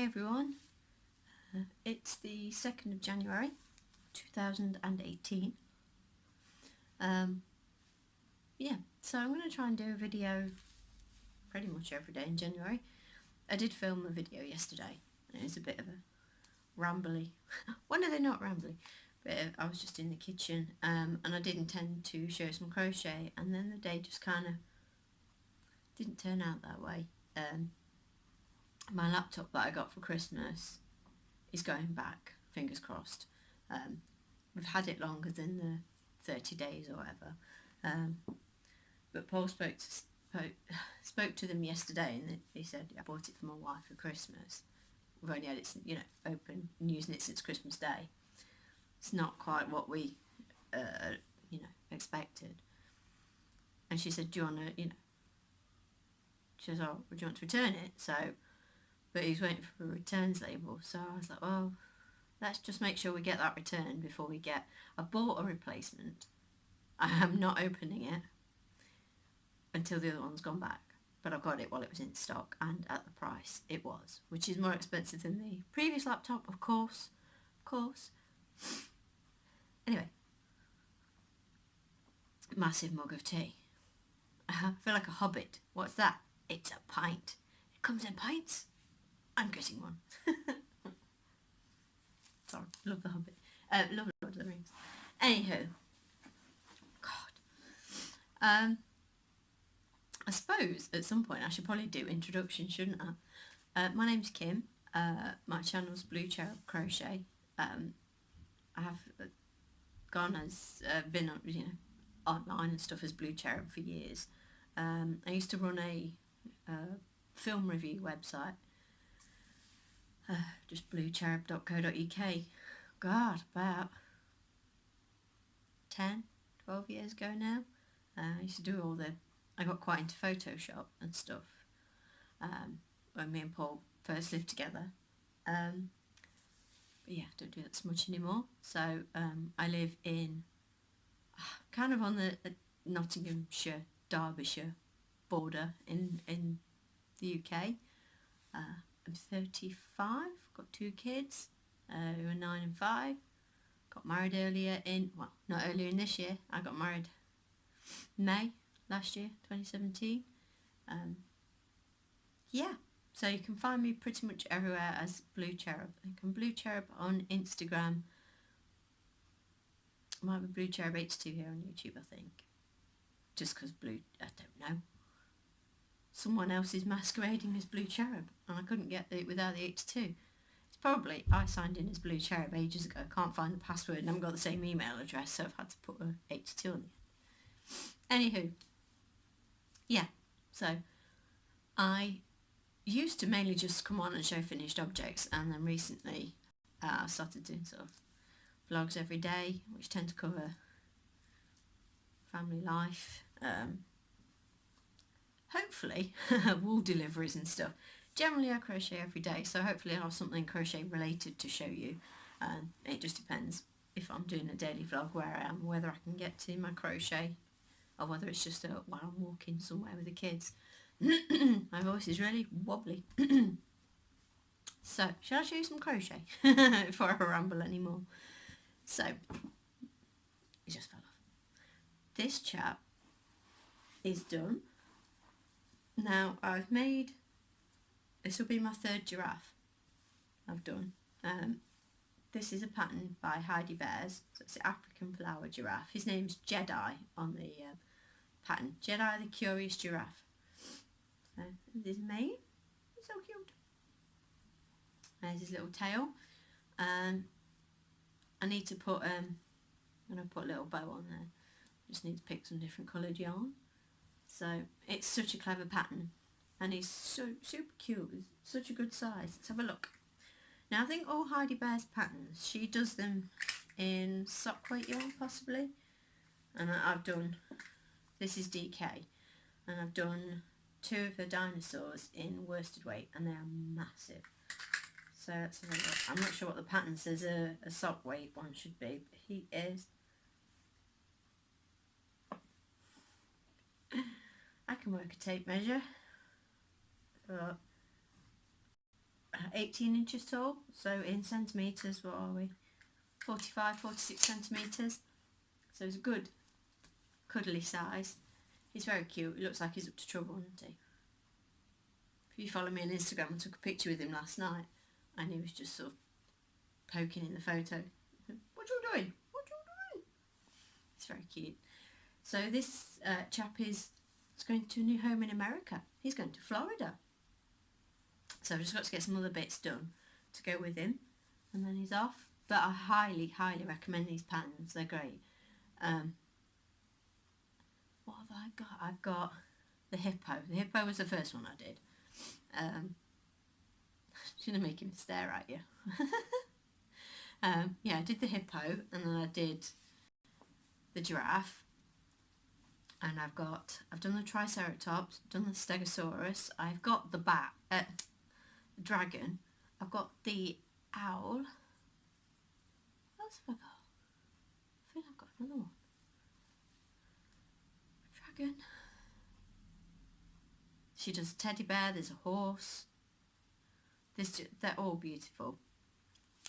everyone, it's the 2nd of January 2018. Yeah, so I'm going to try and do a video pretty much every day in January. I did film a video yesterday and it was a bit of a rambly, when are they not rambly? But I was just in the kitchen and I did intend to show some crochet, and then the day just kind of didn't turn out that way. My laptop that I got for Christmas is going back, fingers crossed. We've had it longer than the 30 days or whatever. But Paul spoke to them yesterday, and he said, I bought it for my wife for Christmas. We've only had it, open and using it since Christmas Day. It's not quite what we, expected. And she said, do you want to, she says, oh, would you want to return it? So, but he's waiting for a returns label. So I was like, well, let's just make sure we get that returned before we get, I bought a replacement. I am not opening it until the other one's gone back. But I got it while it was in stock and at the price it was, which is more expensive than the previous laptop, of course. Anyway, massive mug of tea. I feel like a hobbit. What's that? It's a pint. It comes in pints. I'm getting one. Sorry, love the Hobbit. Love Lord of the Rings. Anywho, God. I suppose at some point I should probably do introduction, shouldn't I? My name's Kim. My channel's Blue Cherub Crochet. I have been online and stuff as Blue Cherub for years. I used to run a film review website, just bluecherub.co.uk. God, about 10, 12 years ago now. I used to do I got quite into Photoshop and stuff when me and Paul first lived together. But yeah, don't do that so much anymore. So I live in kind of on the Nottinghamshire, Derbyshire border in the UK. I'm 35, got 2 kids who are 9 and 5. Got married not earlier in this year. I got married May last year, 2017. Yeah, so you can find me pretty much everywhere as Blue Cherub. You can Blue Cherub on Instagram. Might be Blue Cherub H2 here on YouTube, I think. Just because I don't know. Someone else is masquerading as Blue Cherub, and I couldn't get it without the H2. It's probably, I signed in as Blue Cherub ages ago, can't find the password, and I haven't got the same email address, so I've had to put a H2 on it. Anywho, yeah, so I used to mainly just come on and show finished objects, and then recently I started doing sort of vlogs every day, which tend to cover family life, hopefully wool deliveries and stuff. Generally I crochet every day, so hopefully I'll have something crochet related to show you. It just depends if I'm doing a daily vlog where I am, whether I can get to my crochet, or whether it's just while I'm walking somewhere with the kids. My voice is really wobbly. So, shall I show you some crochet before I ramble anymore? So, it just fell off. This chap is done. Now, I've made, this will be my 3rd giraffe I've done. This is a pattern by Heidi Bears, so it's the African Flower Giraffe. His name's Jedi on the pattern. Jedi the Curious Giraffe. So, this is mane. It's so cute. There's his little tail. I need to put, I'm going to put a little bow on there. Just need to pick some different coloured yarn. So it's such a clever pattern, and he's so super cute. It's such a good size. Let's have a look. Now I think all Heidi Bear's patterns, she does them in sock weight yarn possibly, and I've done, this is DK, and I've done 2 of her dinosaurs in worsted weight, and they are massive. So let's have a look. I'm not sure what the pattern says a sock weight one should be, but he is. I can work a tape measure. But 18 inches tall, so in centimetres, what are we, 45, 46 centimetres, so it's a good cuddly size. He's very cute. He looks like he's up to trouble, doesn't he? If you follow me on Instagram, I took a picture with him last night and he was just sort of poking in the photo. What you doing? What you doing? It's very cute. So this chap is going to a new home in America. He's going to Florida. So I've just got to get some other bits done to go with him and then he's off. But I highly, highly recommend these patterns. They're great. What have I got? I've got the hippo. The hippo was the first one I did. She's going to make him stare at you. Yeah, I did the hippo and then I did the giraffe. And I've done the triceratops, done the stegosaurus, I've got the dragon, I've got the owl. What else have I got? I think I've got another one. Dragon. She does a teddy bear, there's a horse. They're all beautiful.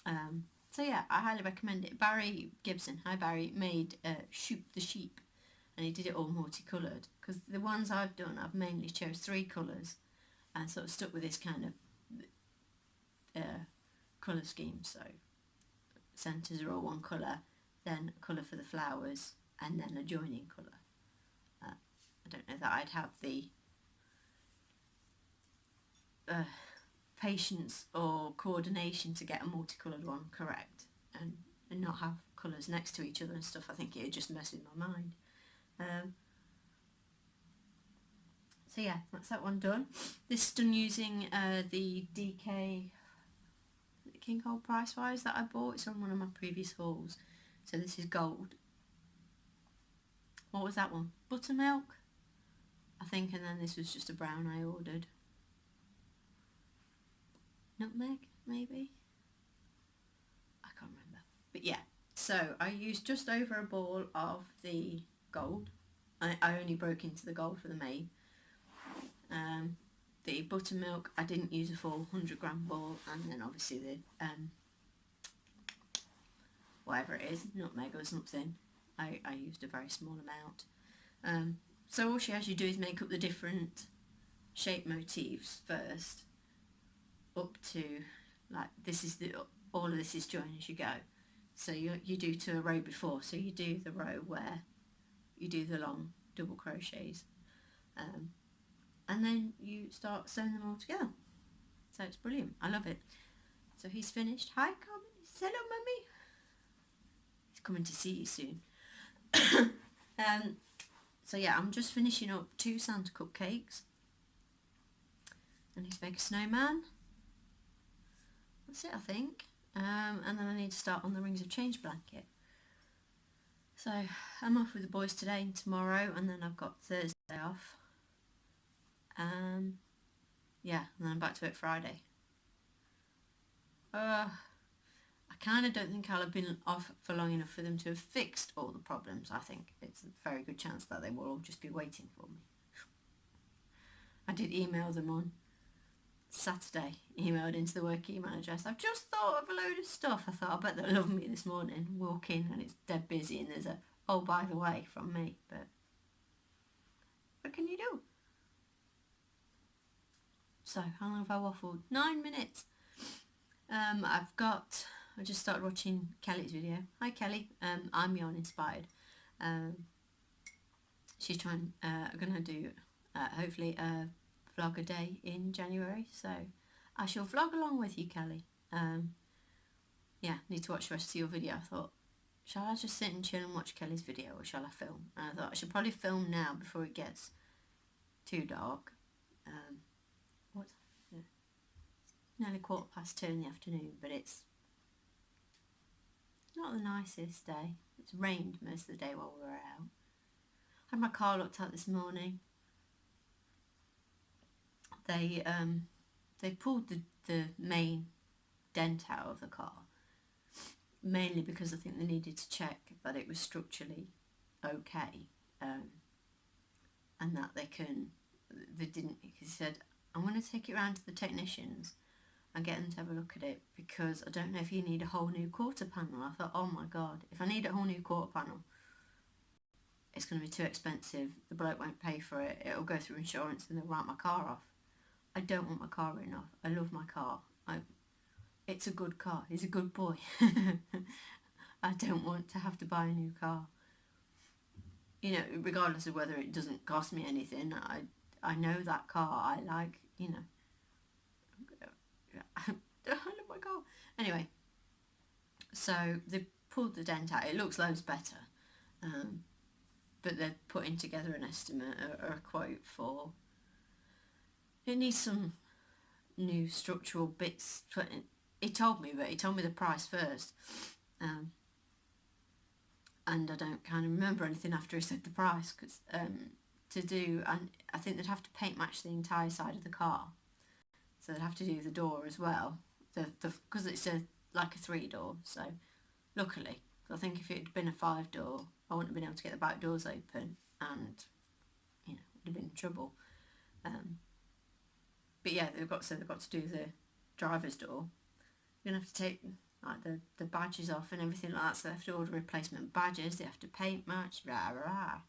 So yeah, I highly recommend it. Barry Gibson, hi Barry, made Shoot the Sheep. And he did it all multicoloured, because the ones I've done, I've mainly chose 3 colours and sort of stuck with this kind of colour scheme. So centres are all one colour, then a colour for the flowers, and then a joining colour. I don't know that I'd have the patience or coordination to get a multicoloured one correct and not have colours next to each other and stuff. I think it would just mess with my mind. So yeah, that's that one done. This is done using the DK King Gold Price Wise that I bought. It's on one of my previous hauls. So this is gold. What was that one? Buttermilk, I think, and then this was just a brown I ordered. Nutmeg, maybe? I can't remember. But yeah, so I used just over a ball of the gold. I only broke into the gold for the main. The buttermilk, I didn't use a full 100-gram ball, and then obviously the whatever it is, nutmeg or something, I used a very small amount. So all she has you do is make up the different shape motifs first, up to, like, this is all of this is joined as you go. So you do to a row before, so you do the row where you do the long double crochets, and then you start sewing them all together. So it's brilliant. I love it. So he's finished. Hi Carmen. Hello mummy. He's coming to see you soon. So yeah, I'm just finishing up 2 Santa cupcakes. I need to make a snowman. That's it, I think. And then I need to start on the Rings of Change blanket. So I'm off with the boys today and tomorrow, and then I've got Thursday off. Yeah, and then I'm back to it Friday. I kind of don't think I'll have been off for long enough for them to have fixed all the problems. I think it's a very good chance that they will all just be waiting for me. I did email them on Saturday, emailed into the work email address. I've just thought of a load of stuff. I thought, I bet they'll love me this morning. Walk in and it's dead busy and there's a, oh, by the way, from me. But what can you do? So, how long have I waffled? 9 minutes. I just started watching Kelly's video. Hi Kelly, I'm Yarn Inspired. She's trying, gonna do, hopefully a vlog a day in January, so I shall vlog along with you, Kelly. Yeah, need to watch the rest of your video. I thought, shall I just sit and chill and watch Kelly's video, or shall I film? And I thought I should probably film now before it gets too dark. What's nearly 2:15 in the afternoon, but it's not the nicest day. It's rained most of the day while we were out. Had my car looked at this morning. They pulled the main dent out of the car, mainly because I think they needed to check that it was structurally okay, and that they didn't, because he said, I'm going to take it round to the technicians and get them to have a look at it, because I don't know if you need a whole new quarter panel. I thought, oh my god, if I need a whole new quarter panel, it's going to be too expensive. The bloke won't pay for it. It'll go through insurance and they'll write my car off. I don't want my car written off. I love my car. It's a good car. He's a good boy. I don't want to have to buy a new car. You know, regardless of whether it doesn't cost me anything, I know that car. I like, you know, I love my car. Anyway, so they pulled the dent out. It looks loads better. But they're putting together an estimate or a quote for, it needs some new structural bits. He told me the price first. And I don't kind of remember anything after he said the price, because to do, and I think they'd have to paint match the entire side of the car, so they'd have to do the door as well, because it's like a 3-door. So luckily, I think if it had been a 5-door, I wouldn't have been able to get the back doors open, and you know, would have been in trouble. But yeah, they've got to do the driver's door. You're gonna have to take like the badges off and everything like that, so they have to order replacement badges. They have to paint match. Rah rah.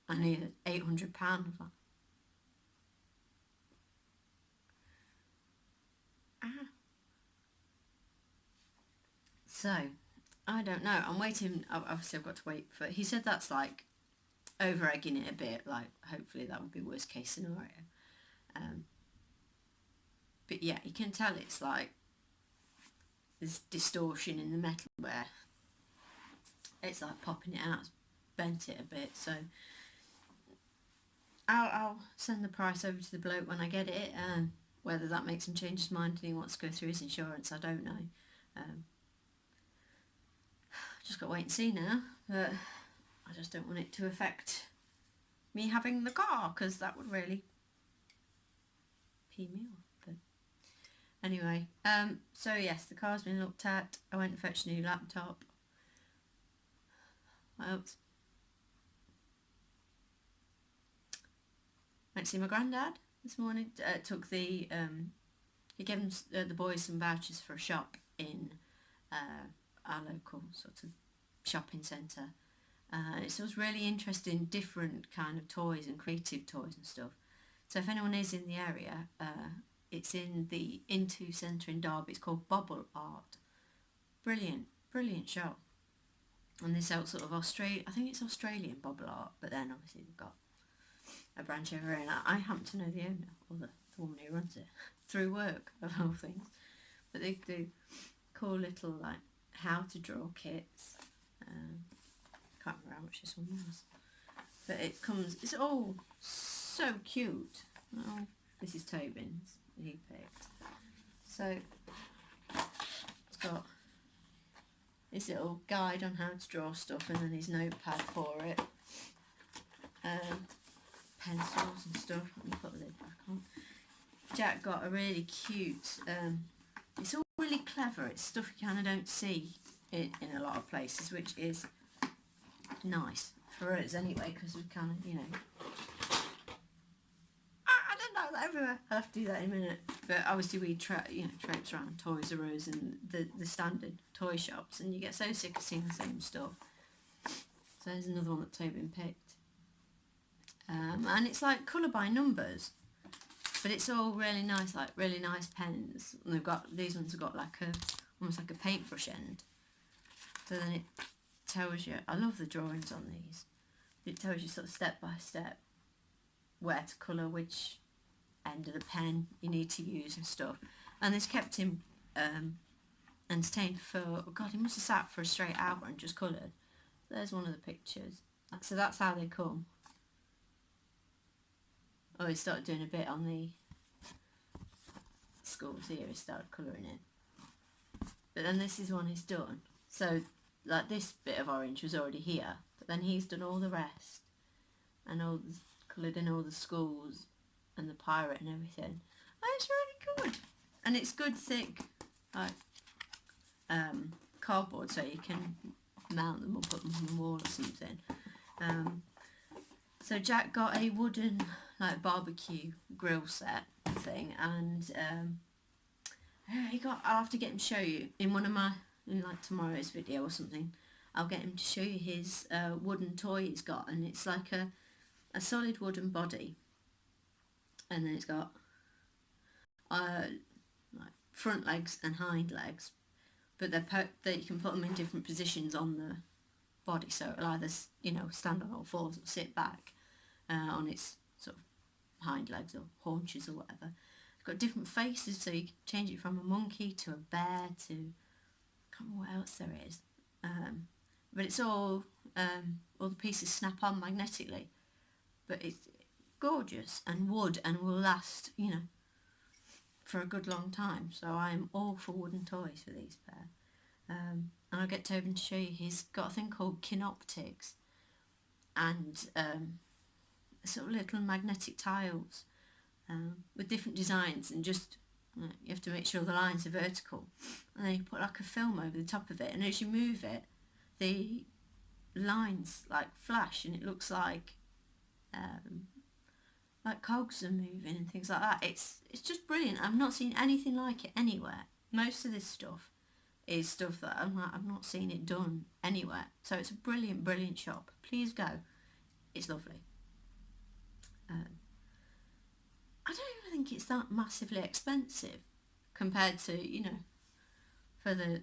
I needed £800. So I don't know. I'm waiting. Obviously, I've got to wait for. He said that's like over egging it a bit. Like, hopefully that would be worst case scenario. But yeah, you can tell it's like there's distortion in the metal where it's like popping it out, it's bent it a bit. So I'll send the price over to the bloke when I get it. Whether that makes him change his mind and he wants to go through his insurance, I don't know. Just got to wait and see now, but I just don't want it to affect me having the car, because that would really pee me off. But anyway, so yes, the car's been looked at. I went and fetched a new laptop. What else? Went to see my granddad this morning. Took the he gave them, the boys some vouchers for a shop in our local sort of shopping centre. It was really interesting, different kind of toys and creative toys and stuff. So if anyone is in the area, it's in the Into Centre in Derby. It's called Bobble Art. Brilliant shop. And they sell sort of I think it's Australian bobble art, but then obviously they've got a branch over here, and I happen to know the owner, or the woman who runs it, through work, of all things. But they do cool little like how to draw kits. Can't remember how much this one was, but it's all so cute. Oh, this is Tobin's that he picked. So it's got his little guide on how to draw stuff, and then his notepad for it, pencils and stuff. Let me put the lid back on. Jack got a really cute, it's all really clever. It's stuff you kind of don't see in a lot of places, which is nice for us anyway, because we kind of, you know, I don't know that everywhere. I'll have to do that in a minute. But obviously we traipse around Toys R Us and the standard toy shops, and you get so sick of seeing the same stuff. So there's another one that Tobin picked, and it's like colour by numbers, but it's all really nice, like really nice pens. And these ones have got like almost like a paintbrush end. So then it tells you, I love the drawings on these. It tells you sort of step by step where to colour, which end of the pen you need to use and stuff. And this kept him entertained for, oh God, he must have sat for a straight hour and just coloured. There's one of the pictures. So that's how they come. Oh, he started doing a bit on the schools here, he started colouring in. But then this is one he's done. So like this bit of orange was already here, but then he's done all the rest, and coloured in all the schools and the pirate and everything. And it's really good, and it's good thick like cardboard, so you can mount them or put them on the wall or something. So Jack got a wooden like barbecue grill set thing, and I'll have to get him to show you in one of my, in like tomorrow's video or something. I'll get him to show you his wooden toy he's got, and it's like a solid wooden body, and then it's got like front legs and hind legs, but that you can put them in different positions on the body, so it'll either, you know, stand on all fours or sit back on its sort of hind legs or haunches or whatever. It's got different faces, so you can change it from a monkey to a bear to, I can't remember what else there is, but it's all the pieces snap on magnetically, but it's gorgeous and wood and will last, you know, for a good long time. So I'm all for wooden toys for these pair. And I'll get Tobin to show you. He's got a thing called kinoptics, and sort of little magnetic tiles with different designs, and just you have to make sure the lines are vertical, and then you put like a film over the top of it, and as you move it, the lines like flash, and it looks like cogs are moving and things like that. It's just brilliant. I've not seen anything like it anywhere. Most of this stuff is stuff that I've not seen it done anywhere. So it's a brilliant, brilliant shop. Please go. It's lovely. I don't even think it's that massively expensive compared to, you know, for the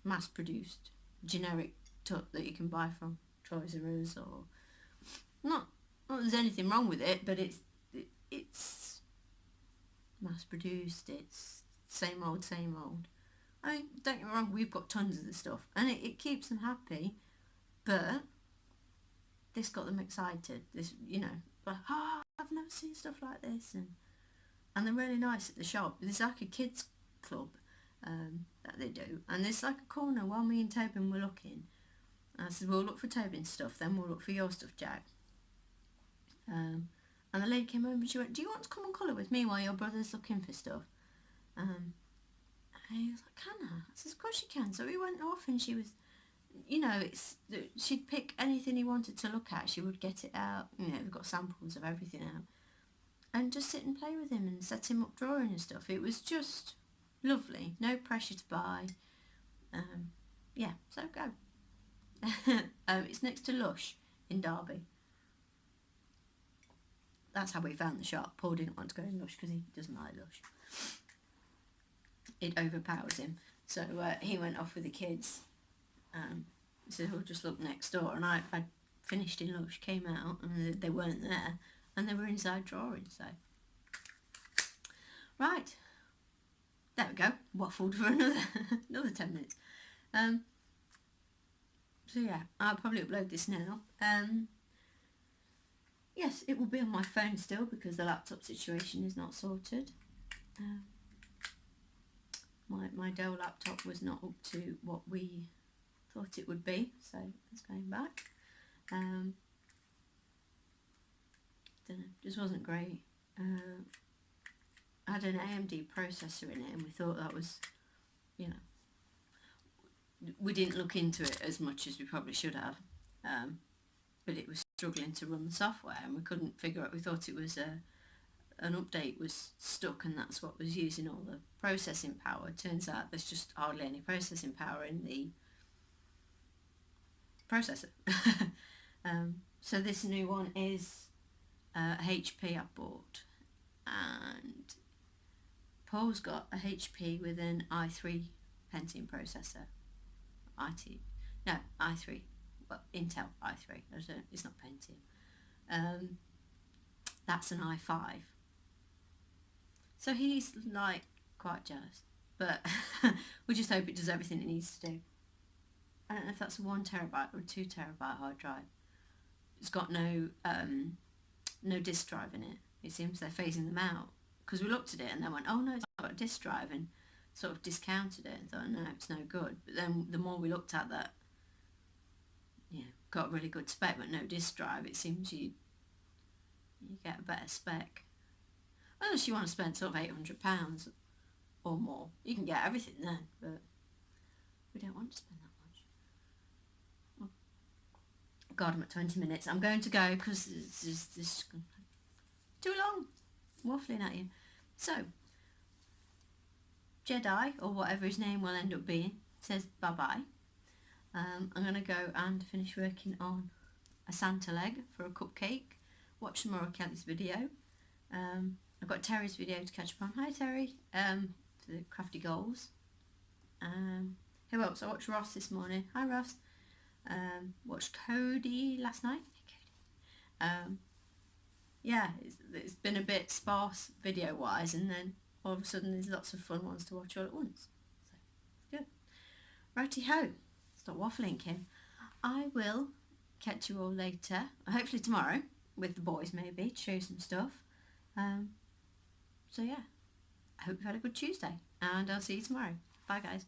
mass-produced generic tuck that you can buy from Toys R Us, or not there's anything wrong with it, but it's mass-produced. It's same old, same old. I mean, don't get me wrong, we've got tons of the stuff, and it keeps them happy, but this got them excited. This, you know, like, I've never seen stuff like this, and they're really nice at the shop. There's like a kids club that they do, and there's like a corner while me and Tobin were looking. I said, we'll look for Tobin's stuff, then we'll look for your stuff, Jack. And the lady came over and she went, do you want to come and colour with me while your brother's looking for stuff? And he was like, can I? I said, of course you can. So we went off, and she was, you know, she'd pick anything he wanted to look at. She would get it out. You know, they've got samples of everything out, and just sit and play with him and set him up drawing and stuff. It was just lovely. No pressure to buy. Yeah, so go. It's next to Lush in Derby. That's how we found the shop. Paul didn't want to go in Lush because he doesn't like Lush. It overpowers him. So he went off with the kids. He said, we'll just look next door. And I finished in Lush, came out, and they weren't there. And they were inside drawing, so. Right. There we go. Waffled for another 10 minutes. So yeah, I'll probably upload this now. Yes, it will be on my phone still because the laptop situation is not sorted. My Dell laptop was not up to what we thought it would be, so it's going back. Don't know, just wasn't great. I had an AMD processor in it, and we thought that was, you know, we didn't look into it as much as we probably should have, but it was struggling to run the software, and we couldn't figure out. We thought it was an update was stuck, and that's what was using all the processing power. It turns out there's just hardly any processing power in the processor. So this new one is a HP I bought, and Paul's got a HP with an i3 Pentium processor. i3, well, Intel i3, it's not Pentium. That's an i5. So he's like quite jealous, but we just hope it does everything it needs to do. I don't know if that's a 1 terabyte or a 2 terabyte hard drive. It's got no disk drive in it. It seems they're phasing them out, because we looked at it and they went, oh no, it's not got a disk drive, and sort of discounted it and thought, no, it's no good. But then the more we looked at that, yeah, got a really good spec but no disk drive, it seems you get a better spec. Unless you want to spend sort of £800 or more, you can get everything then, but we don't want to spend that much. Oh, God, I'm at 20 minutes. I'm going to go because this is too long. waffling at you. So, Jedi, or whatever his name will end up being, says bye-bye. I'm going to go and finish working on a Santa leg for a cupcake. Watch some more of Kelly's video. I've got Terry's video to catch up on. Hi Terry, for the crafty goals. Who else? I watched Ross this morning. Hi Ross. Watched Cody last night. Hey, Cody. Yeah, it's been a bit sparse video wise, and then all of a sudden there's lots of fun ones to watch all at once. So it's good. Righty ho. Stop waffling, Kim. I will catch you all later. Hopefully tomorrow with the boys maybe to show you some stuff. So yeah, I hope you've had a good Tuesday, and I'll see you tomorrow. Bye guys.